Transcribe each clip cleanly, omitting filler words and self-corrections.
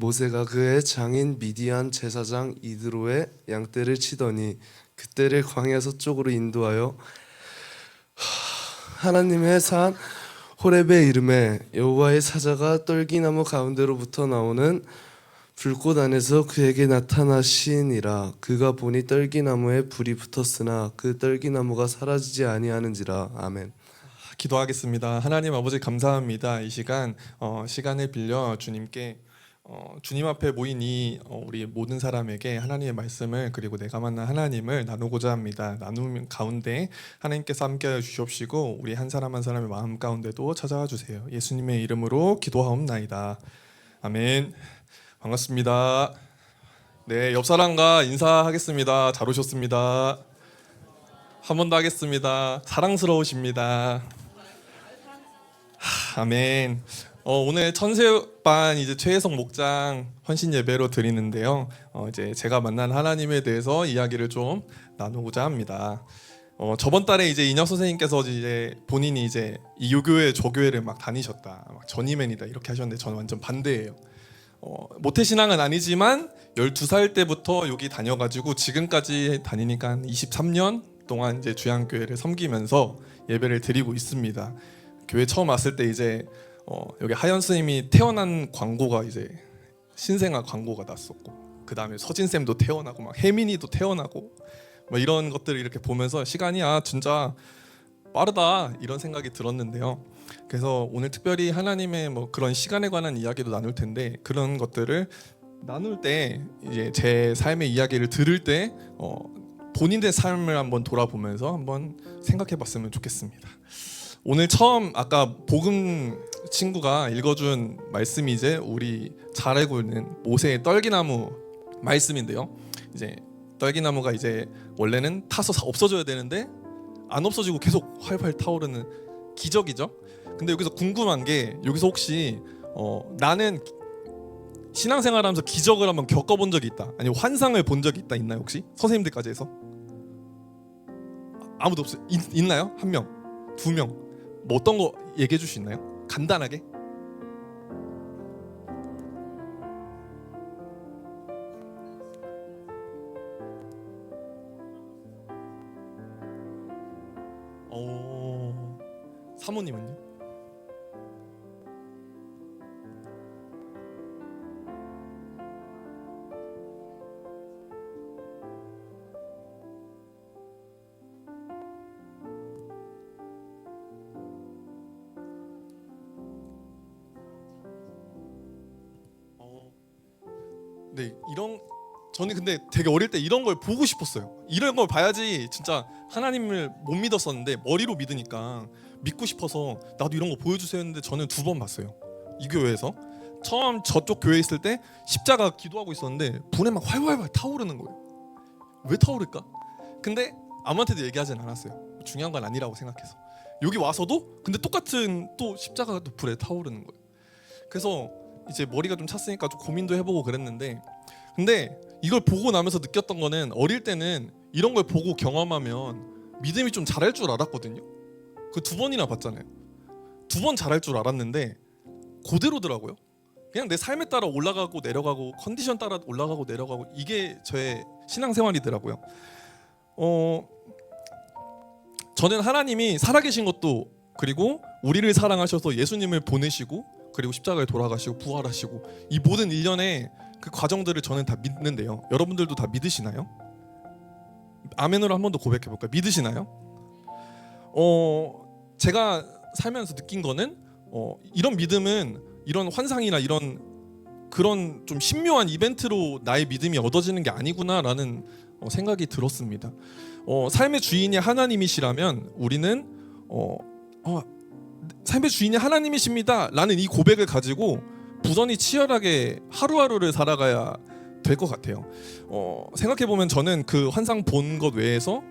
모세가 그의 장인 미디안 제사장 이드로의 양떼를 치더니 그떼를 광야 서쪽으로 인도하여 하나님의 산 호렙의 이름에 여호와의 사자가 떨기나무 가운데로부터 나오는 불꽃 안에서 그에게 나타나시니라. 그가 보니 떨기나무에 불이 붙었으나 그 떨기나무가 사라지지 아니하는지라. 아멘. 기도하겠습니다. 하나님 아버지 감사합니다. 이 시간 시간을 빌려 주님께 주님 앞에 모인 우리 모든 사람에게 하나님의 말씀을 그리고 내가 만난 하나님을 나누고자 합니다. 나누는 가운데 하나님께서 함께하여 주시옵시고 우리 한 사람 한 사람의 마음 가운데도 찾아와 주세요. 예수님의 이름으로 기도하옵나이다. 아멘. 반갑습니다. 네, 옆 사람과 인사하겠습니다. 잘 오셨습니다. 한 번 더 하겠습니다. 사랑스러우십니다. 아멘. 오늘 천세반 이제 최혜성 목장 헌신 예배로 드리는데요. 이제 제가 만난 하나님에 대해서 이야기를 좀 나누고자 합니다. 저번 달에 이제 인혁 선생님께서 이제 본인이 이제 이교회 조교회를 막 다니셨다, 막 전이맨이다 이렇게 하셨는데 저는 완전 반대예요. 모태신앙은 아니지만 12살 때부터 여기 다녀가지고 지금까지 다니니까 한 23년 동안 이제 주양교회를 섬기면서 예배를 드리고 있습니다. 교회 처음 왔을 때 이제 여기 하연 스님이 태어난 광고가 이제 신생아 광고가 났었고, 그 다음에 서진 쌤도 태어나고 막 혜민이도 태어나고 뭐 이런 것들을 이렇게 보면서 시간이 진짜 빠르다 이런 생각이 들었는데요. 그래서 오늘 특별히 하나님의 뭐 그런 시간에 관한 이야기도 나눌 텐데, 그런 것들을 나눌 때 이제 제 삶의 이야기를 들을 때 본인의 삶을 한번 돌아보면서 한번 생각해봤으면 좋겠습니다. 오늘 처음 아까 복음 친구가 읽어준 말씀이 이제 우리 잘 알고 있는 모세의 떨기나무 말씀인데요. 이제 떨기나무가 이제 원래는 타서 없어져야 되는데 안 없어지고 계속 활활 타오르는 기적이죠. 근데 여기서 궁금한 게, 여기서 혹시 나는 신앙생활하면서 기적을 한번 겪어본 적이 있다, 아니면 환상을 본 적이 있나요? 혹시 선생님들까지 해서 아무도 없어요? 있나요? 한 명, 두 명? 뭐 어떤 거 얘기해 줄 수 있나요? 간단하게. 사모님은요? 네, 저는 근데 되게 어릴 때 이런 걸 보고 싶었어요. 이런 걸 봐야지 진짜 하나님을 못 믿었었는데 머리로 믿으니까 믿고 싶어서 나도 이런 거 보여주세요 했는데 저는 2번 봤어요. 이 교회에서 처음 저쪽 교회에 있을 때 십자가 기도하고 있었는데 불에 막 활활 타오르는 거예요. 왜 타오를까? 근데 아무한테도 얘기하진 않았어요. 중요한 건 아니라고 생각해서. 여기 와서도 근데 똑같은 또 십자가가 또 불에 타오르는 거예요. 그래서 이제 머리가 좀 찼으니까 좀 고민도 해보고 그랬는데, 근데 이걸 보고 나면서 느꼈던 거는, 어릴 때는 이런 걸 보고 경험하면 믿음이 좀 잘할 줄 알았거든요. 그 2번이나 봤잖아요. 2번 잘할 줄 알았는데 그대로더라고요. 그냥 내 삶에 따라 올라가고 내려가고 컨디션 따라 올라가고 내려가고, 이게 저의 신앙생활이더라고요. 저는 하나님이 살아계신 것도, 그리고 우리를 사랑하셔서 예수님을 보내시고 그리고 십자가에 돌아가시고 부활하시고 이 모든 일련의 그 과정들을 저는 다 믿는데요. 여러분들도 다 믿으시나요? 아멘으로 한 번 더 고백해 볼까요? 믿으시나요? 제가 살면서 느낀 거는 이런 믿음은 이런 환상이나 이런 그런 좀 신묘한 이벤트로 나의 믿음이 얻어지는 게 아니구나라는 생각이 들었습니다. 삶의 주인이 하나님이시라면 우리는 삶의 주인이 하나님이십니다 라는 이 고백을 가지고 부단히 치열하게 하루하루를 살아가야 될 것 같아요. 생각해보면 저는 그 환상 본 것 외에서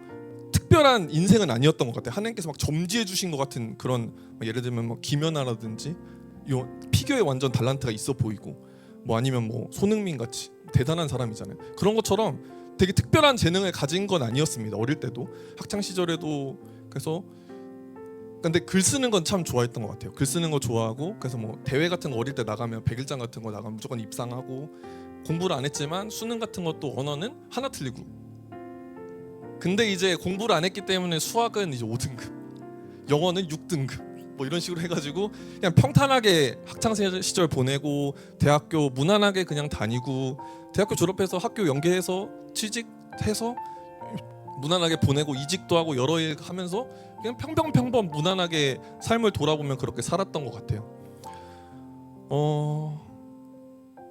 특별한 인생은 아니었던 것 같아요. 하나님께서 막 점지해 주신 것 같은 그런, 예를 들면 뭐 김연아라든지 요 피겨에 완전 달란트가 있어 보이고, 뭐 아니면 뭐 손흥민 같이 대단한 사람이잖아요. 그런 것처럼 되게 특별한 재능을 가진 건 아니었습니다. 어릴 때도, 학창 시절에도. 그래서 근데 글 쓰는 건 참 좋아했던 것 같아요. 글 쓰는 거 좋아하고 그래서 뭐 대회 같은 거 어릴 때 나가면 백일장 같은 거 나가면 무조건 입상하고 공부를 안 했지만 수능 같은 것도 언어는 하나 틀리고 근데 이제 공부를 안 했기 때문에 수학은 이제 5등급 영어는 6등급 뭐 이런 식으로 해가지고 그냥 평탄하게 학창 시절 보내고 대학교 무난하게 그냥 다니고 대학교 졸업해서 학교 연계해서 취직해서 무난하게 보내고 이직도 하고 여러 일 하면서 그냥 평범 무난하게 삶을 돌아보면 그렇게 살았던 것 같아요.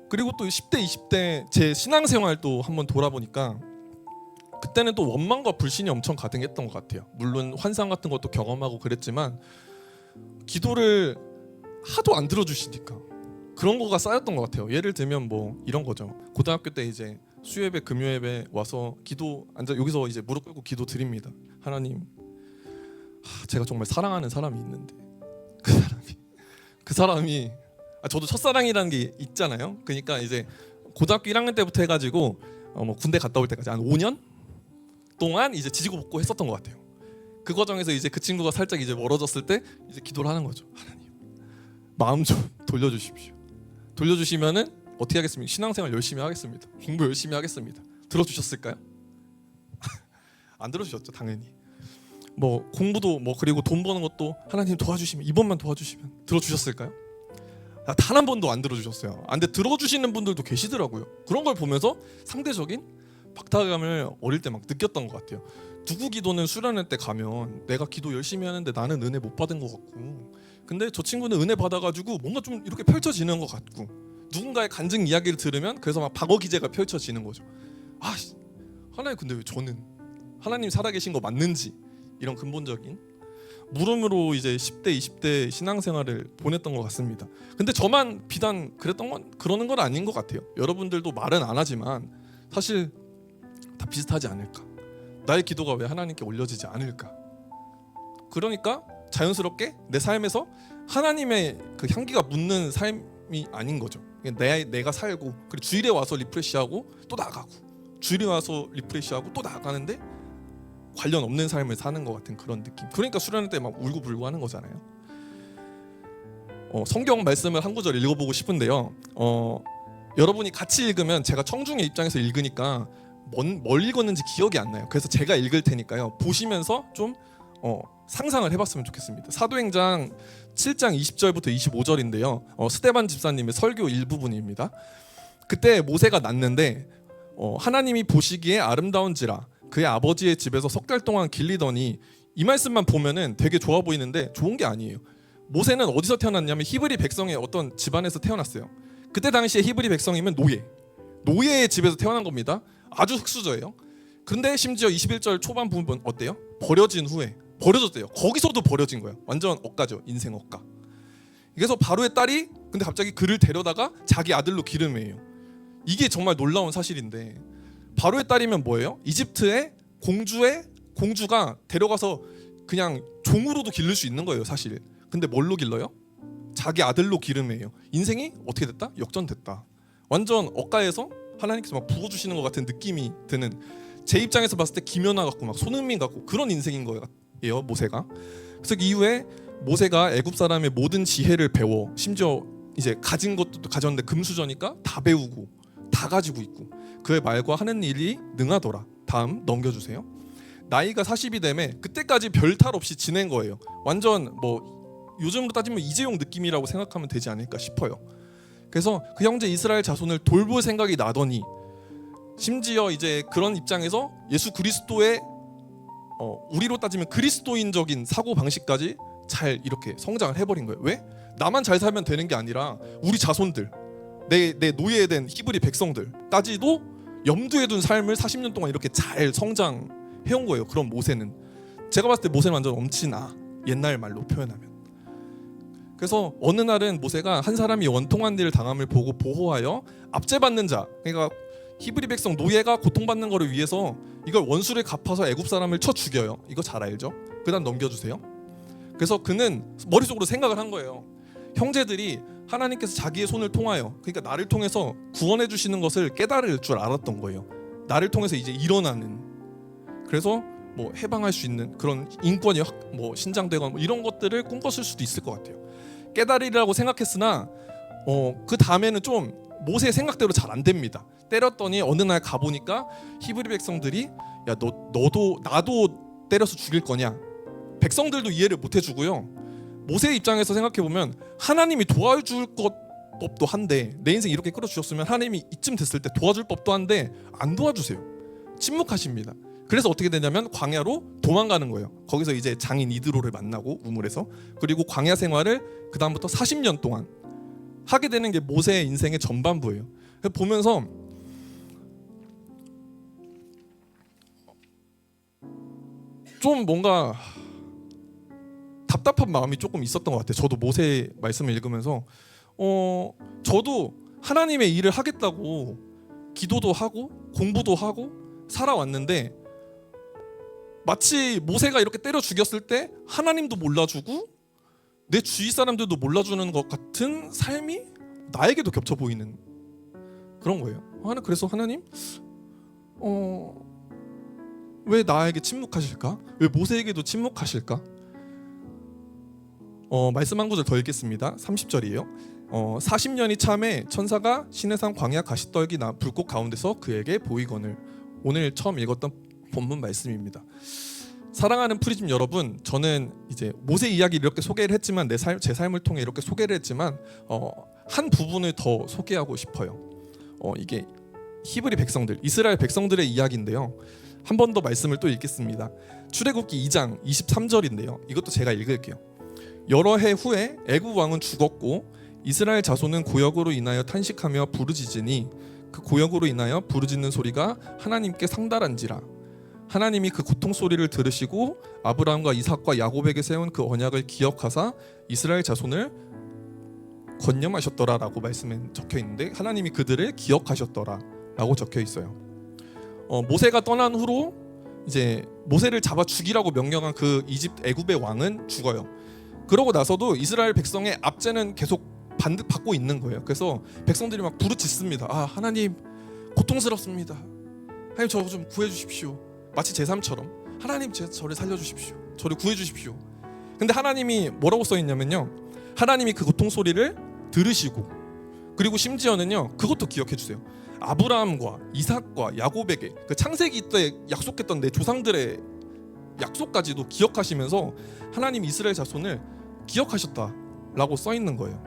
그리고 또 10대 20대 제 신앙생활도 한번 돌아보니까 그때는 또 원망과 불신이 엄청 가득했던 것 같아요. 물론 환상 같은 것도 경험하고 그랬지만 기도를 하도 안 들어주시니까 그런 거가 쌓였던 것 같아요. 예를 들면 뭐 이런 거죠. 고등학교 때 이제 수요예배 금요예배 와서 기도 앉아 여기서 이제 무릎 꿇고 기도 드립니다. 하나님, 제가 정말 사랑하는 사람이 있는데 그 사람이 저도 첫사랑이라는 게 있잖아요. 그러니까 이제 고등학교 1학년 때부터 해가지고 뭐 군대 갔다 올 때까지 한 5년 동안 이제 지지고 볶고 했었던 것 같아요. 그 과정에서 이제 그 친구가 살짝 이제 멀어졌을 때 이제 기도를 하는 거죠. 하나님, 마음 좀 돌려주십시오. 돌려주시면은 어떻게 하겠습니까? 신앙생활 열심히 하겠습니다. 공부 열심히 하겠습니다. 들어주셨을까요? 안 들어주셨죠, 당연히. 뭐 공부도 뭐 그리고 돈 버는 것도 하나님 도와주시면 이번만 도와주시면 들어주셨을까요? 단 한 번도 안 들어주셨어요. 근데 들어주시는 분들도 계시더라고요. 그런 걸 보면서 상대적인 박탈감을 어릴 때 막 느꼈던 것 같아요. 누구 기도는 수련회 때 가면 내가 기도 열심히 하는데 나는 은혜 못 받은 것 같고 근데 저 친구는 은혜 받아가지고 뭔가 좀 이렇게 펼쳐지는 것 같고 누군가의 간증 이야기를 들으면 그래서 막 박어 기제가 펼쳐지는 거죠. 하나님 근데 왜 저는 하나님 살아계신 거 맞는지 이런 근본적인 물음으로 이제 10대 20대 신앙생활을 보냈던 것 같습니다. 근데 저만 비단 그러는 건 아닌 것 같아요. 여러분들도 말은 안 하지만 사실 다 비슷하지 않을까. 나의 기도가 왜 하나님께 올려지지 않을까. 그러니까 자연스럽게 내 삶에서 하나님의 그 향기가 묻는 삶이 아닌 거죠. 내가 살고 그리고 주일에 와서 리프레시하고 또 나가고 주일에 와서 리프레시하고 또 나가는데 관련 없는 삶을 사는 것 같은 그런 느낌. 그러니까 수련회 때 막 울고불고 하는 거잖아요. 성경 말씀을 한 구절 읽어보고 싶은데요. 여러분이 같이 읽으면 제가 청중의 입장에서 읽으니까 뭘 읽었는지 기억이 안 나요. 그래서 제가 읽을 테니까요. 보시면서 좀 상상을 해봤으면 좋겠습니다. 사도행전 7장 20절부터 25절인데요. 스데반 집사님의 설교 일부분입니다. 그때 모세가 났는데 하나님이 보시기에 아름다운지라 그의 아버지의 집에서 석 달 동안 길리더니 이 말씀만 보면은 되게 좋아 보이는데 좋은 게 아니에요. 모세는 어디서 태어났냐면 히브리 백성의 어떤 집안에서 태어났어요. 그때 당시에 히브리 백성이면 노예의 집에서 태어난 겁니다. 아주 흙수저예요. 근데 심지어 21절 초반 부분 어때요? 버려진 후에 버려졌대요. 거기서도 버려진 거예요. 완전 억가죠. 인생 억가. 그래서 바로의 딸이 근데 갑자기 그를 데려다가 자기 아들로 기름해요. 이게 정말 놀라운 사실인데 바로의 딸이면 뭐예요? 이집트의 공주가 데려가서 그냥 종으로도 기를 수 있는 거예요, 사실. 근데 뭘로 길러요? 자기 아들로 기름해요. 인생이 어떻게 됐다? 역전됐다. 완전 억가에서 하나님께서 막 부어주시는 것 같은 느낌이 드는, 제 입장에서 봤을 때 김연아 같고 막 손흥민 같고 그런 인생인 거예요, 모세가. 그래서 그 이후에 모세가 애굽 사람의 모든 지혜를 배워, 심지어 이제 가진 것도 가졌는데 금수저니까 다 배우고 다 가지고 있고 그의 말과 하는 일이 능하더라. 다음 넘겨주세요. 나이가 40이 되면 그때까지 별탈 없이 지낸 거예요. 완전 뭐 요즘으로 따지면 이재용 느낌이라고 생각하면 되지 않을까 싶어요. 그래서 그 형제 이스라엘 자손을 돌볼 생각이 나더니 심지어 이제 그런 입장에서 예수 그리스도의 우리로 따지면 그리스도인적인 사고 방식까지 잘 이렇게 성장을 해버린 거예요. 왜? 나만 잘 살면 되는 게 아니라 우리 자손들, 내 노예된 히브리 백성들까지도 염두에 둔 삶을 40년 동안 이렇게 잘 성장해온 거예요. 그런 모세는, 제가 봤을 때 모세는 완전 엄친아, 옛날 말로 표현하면. 그래서 어느 날은 모세가 한 사람이 원통한 일을 당함을 보고 보호하여 압제받는 자, 그러니까 히브리 백성 노예가 고통받는 거를 위해서 이걸 원수를 갚아서 애굽 사람을 쳐 죽여요. 이거 잘 알죠? 그다음 넘겨주세요. 그래서 그는 머릿속으로 생각을 한 거예요. 형제들이 하나님께서 자기의 손을 통하여, 그러니까 나를 통해서 구원해 주시는 것을 깨달을 줄 알았던 거예요. 나를 통해서 이제 일어나는. 그래서 뭐 해방할 수 있는 그런 인권이 뭐 신장되거나 뭐 이런 것들을 꿈꿨을 수도 있을 것 같아요. 깨달으리라고 생각했으나 그 다음에는 좀 모세의 생각대로 잘 안 됩니다. 때렸더니 어느 날 가보니까 히브리 백성들이 야 너도 나도 때려서 죽일 거냐. 백성들도 이해를 못 해주고요. 모세의 입장에서 생각해보면 하나님이 도와줄 법도 한데 내 인생 이렇게 끌어주셨으면 하나님이 이쯤 됐을 때 도와줄 법도 한데 안 도와주세요. 침묵하십니다. 그래서 어떻게 되냐면 광야로 도망가는 거예요. 거기서 이제 장인 이드로를 만나고 우물에서, 그리고 광야 생활을 그 다음부터 40년 동안 하게 되는 게 모세의 인생의 전반부예요. 보면서 좀 뭔가 답답한 마음이 조금 있었던 것 같아요. 저도 모세의 말씀을 읽으면서 저도 하나님의 일을 하겠다고 기도도 하고 공부도 하고 살아왔는데 마치 모세가 이렇게 때려 죽였을 때 하나님도 몰라주고 내 주위 사람들도 몰라주는 것 같은 삶이 나에게도 겹쳐 보이는 그런 거예요. 그래서 하나님 왜 나에게 침묵하실까? 왜 모세에게도 침묵하실까? 말씀 한 구절 더 읽겠습니다. 30절이에요. 40년이 참에 천사가 시내산 광야 가시떨기 불꽃 가운데서 그에게 보이거늘. 오늘 처음 읽었던 본문 말씀입니다. 사랑하는 프리즘 여러분, 저는 이제 모세 이야기를 이렇게 소개를 했지만 제 삶을 통해 이렇게 소개를 했지만 한 부분을 더 소개하고 싶어요. 이게 히브리 백성들, 이스라엘 백성들의 이야기인데요. 한 번 더 말씀을 또 읽겠습니다. 출애굽기 2장 23절인데요. 이것도 제가 읽을게요. 여러 해 후에 애굽 왕은 죽었고 이스라엘 자손은 고역으로 인하여 탄식하며 부르짖으니 그 고역으로 인하여 부르짖는 소리가 하나님께 상달한지라. 하나님이 그 고통 소리를 들으시고 아브라함과 이삭과 야곱에게 세운 그 언약을 기억하사 이스라엘 자손을 권념하셨더라라고 말씀에 적혀 있는데, 하나님이 그들을 기억하셨더라라고 적혀 있어요. 모세가 떠난 후로 이제 모세를 잡아 죽이라고 명령한 그 애굽의 왕은 죽어요. 그러고 나서도 이스라엘 백성의 압제는 계속 받고 있는 거예요. 그래서 백성들이 막 부르짖습니다. 하나님 고통스럽습니다. 하나님 저 좀 구해주십시오. 마치 제3처럼 하나님 저를 살려주십시오. 저를 구해주십시오. 근데 하나님이 뭐라고 써있냐면요, 하나님이 그 고통 소리를 들으시고, 그리고 심지어는요 그것도 기억해주세요. 아브라함과 이삭과 야곱에게 그 창세기 때 약속했던 내 조상들의 약속까지도 기억하시면서 하나님 이스라엘 자손을 기억하셨다라고 써있는 거예요.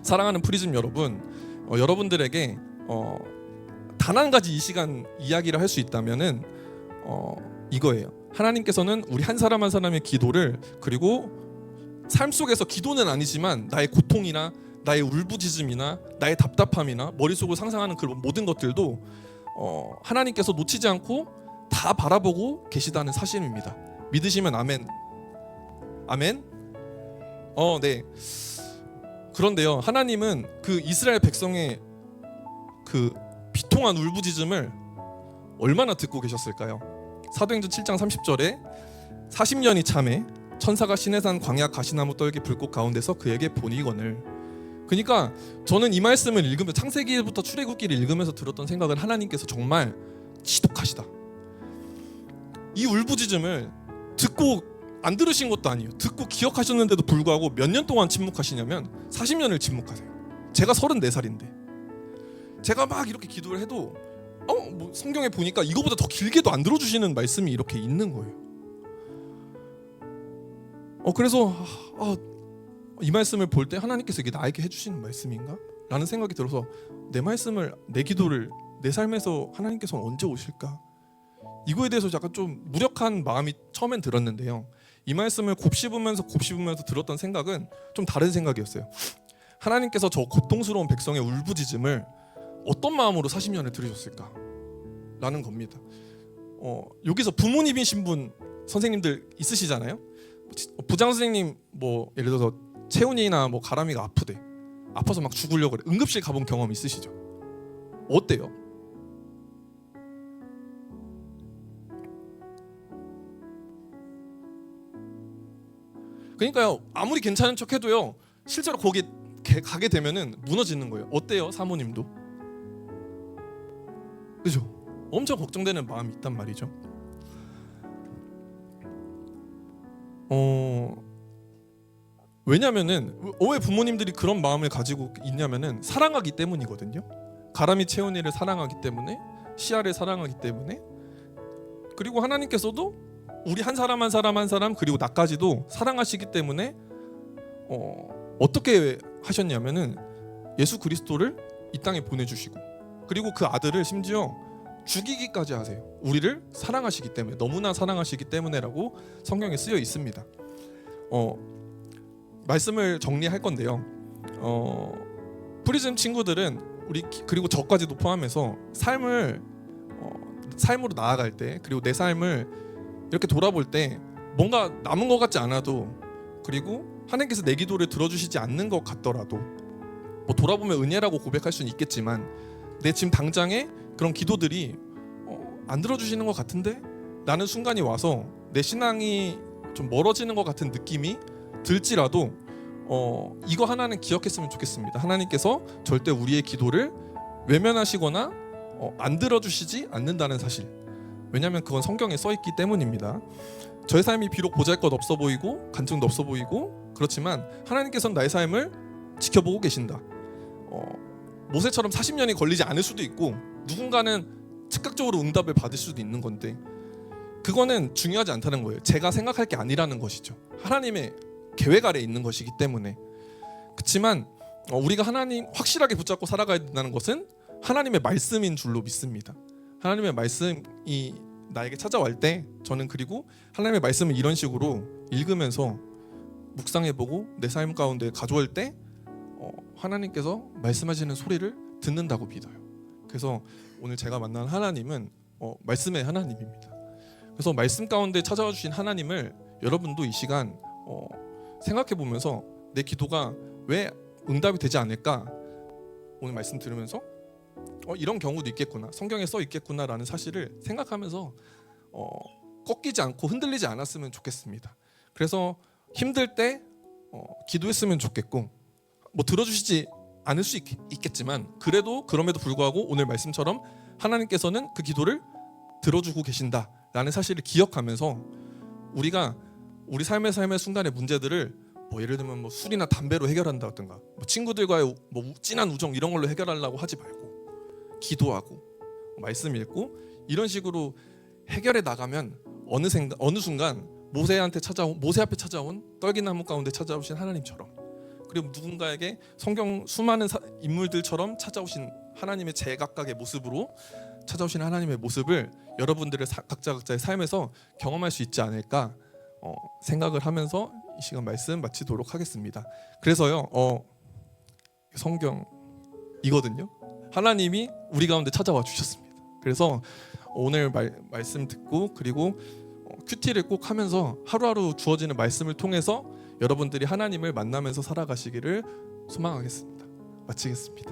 사랑하는 프리즘 여러분, 여러분들에게 단 한 가지 이 시간 이야기를 할 수 있다면은 이거예요. 하나님께서는 우리 한 사람 한 사람의 기도를, 그리고 삶 속에서 기도는 아니지만 나의 고통이나 나의 울부짖음이나 나의 답답함이나 머릿속으로 상상하는 그런 모든 것들도 하나님께서 놓치지 않고 다 바라보고 계시다는 사실입니다. 믿으시면 아멘. 아멘. 네. 그런데요, 하나님은 그 이스라엘 백성의 그 비통한 울부짖음을 얼마나 듣고 계셨을까요? 사도행전 7장 30절에 40년이 참에 천사가 시내산 광야 가시나무 떨기 불꽃 가운데서 그에게 보이거늘. 그러니까 저는 이 말씀을 읽으면서 창세기부터 출애굽기를 읽으면서 들었던 생각은 하나님께서 정말 지독하시다. 이 울부짖음을 듣고 안 들으신 것도 아니에요. 듣고 기억하셨는데도 불구하고 몇 년 동안 침묵하시냐면 40년을 침묵하세요. 제가 34살인데 제가 막 이렇게 기도를 해도 뭐 성경에 보니까 이거보다 더 길게도 안 들어주시는 말씀이 이렇게 있는 거예요. 그래서 이 말씀을 볼 때 하나님께서 이게 나에게 해주시는 말씀인가? 라는 생각이 들어서 내 기도를 내 삶에서 하나님께서는 언제 오실까? 이거에 대해서 약간 좀 무력한 마음이 처음엔 들었는데요, 이 말씀을 곱씹으면서 들었던 생각은 좀 다른 생각이었어요. 하나님께서 저 고통스러운 백성의 울부짖음을 어떤 마음으로 40년을 들으셨을까? 라는 겁니다. 여기서 부모님이신 분 선생님들 있으시잖아요. 부장 선생님 뭐 예를 들어서 채훈이나 뭐 가람이가 아파서 막 죽으려고 그래. 응급실 가본 경험 있으시죠? 어때요? 그러니까요, 아무리 괜찮은 척해도요 실제로 거기 가게 되면은 무너지는 거예요. 어때요, 사모님도? 그죠? 엄청 걱정되는 마음이 있단 말이죠. 왜냐면은 왜 부모님들이 그런 마음을 가지고 있냐면은 사랑하기 때문이거든요. 가람이 채원이를 사랑하기 때문에, 씨알을 사랑하기 때문에, 그리고 하나님께서도 우리 한 사람 한 사람 한 사람 그리고 나까지도 사랑하시기 때문에 어떻게 하셨냐면은 예수 그리스도를 이 땅에 보내주시고, 그리고 그 아들을 심지어 죽이기까지 하세요. 우리를 사랑하시기 때문에, 너무나 사랑하시기 때문에라고 성경에 쓰여 있습니다. 말씀을 정리할 건데요. 프리즘 친구들은 우리 그리고 저까지도 포함해서 삶으로 나아갈 때, 그리고 내 삶을 이렇게 돌아볼 때 뭔가 남은 것 같지 않아도, 그리고 하나님께서 내 기도를 들어주시지 않는 것 같더라도, 뭐 돌아보면 은혜라고 고백할 수는 있겠지만 내 지금 당장에 그런 기도들이 안 들어주시는 것 같은데 라는 순간이 와서 내 신앙이 좀 멀어지는 것 같은 느낌이 들지라도 이거 하나는 기억했으면 좋겠습니다. 하나님께서 절대 우리의 기도를 외면하시거나 안 들어주시지 않는다는 사실. 왜냐하면 그건 성경에 써있기 때문입니다. 저의 삶이 비록 보잘것 없어 보이고 간증도 없어 보이고 그렇지만 하나님께서는 나의 삶을 지켜보고 계신다. 모세처럼 40년이 걸리지 않을 수도 있고 누군가는 즉각적으로 응답을 받을 수도 있는 건데 그거는 중요하지 않다는 거예요. 제가 생각할 게 아니라는 것이죠. 하나님의 계획 아래 있는 것이기 때문에. 그렇지만 우리가 하나님 확실하게 붙잡고 살아가야 된다는 것은 하나님의 말씀인 줄로 믿습니다. 하나님의 말씀이 나에게 찾아올 때 저는 그리고 하나님의 말씀을 이런 식으로 읽으면서 묵상해보고 내 삶 가운데 가져올 때 하나님께서 말씀하시는 소리를 듣는다고 믿어요. 그래서 오늘 제가 만난 하나님은 말씀의 하나님입니다. 그래서 말씀 가운데 찾아와 주신 하나님을 여러분도 이 시간 생각해 보면서 내 기도가 왜 응답이 되지 않을까, 오늘 말씀 들으면서 이런 경우도 있겠구나, 성경에 써 있겠구나라는 사실을 생각하면서 꺾이지 않고 흔들리지 않았으면 좋겠습니다. 그래서 힘들 때 기도했으면 좋겠고, 뭐 들어주시지 않을 수 있겠지만 그래도 그럼에도 불구하고 오늘 말씀처럼 하나님께서는 그 기도를 들어주고 계신다라는 사실을 기억하면서 우리가 우리 삶의 순간의 문제들을 뭐 예를 들면 뭐 술이나 담배로 해결한다든가, 뭐 친구들과의 뭐 진한 우정 이런 걸로 해결하려고 하지 말고 기도하고 말씀 읽고 이런 식으로 해결해 나가면 어느 순간 모세 앞에 찾아온 떨기나무 가운데 찾아오신 하나님처럼, 그리고 누군가에게 성경 수많은 인물들처럼 찾아오신 하나님의 제각각의 모습으로 찾아오신 하나님의 모습을 여러분들의 각자의 삶에서 경험할 수 있지 않을까 생각을 하면서 이 시간 말씀 마치도록 하겠습니다. 그래서요 성경이거든요. 하나님이 우리 가운데 찾아와 주셨습니다. 그래서 오늘 말씀 듣고 그리고 큐티를 꼭 하면서 하루하루 주어지는 말씀을 통해서 여러분들이 하나님을 만나면서 살아가시기를 소망하겠습니다. 마치겠습니다.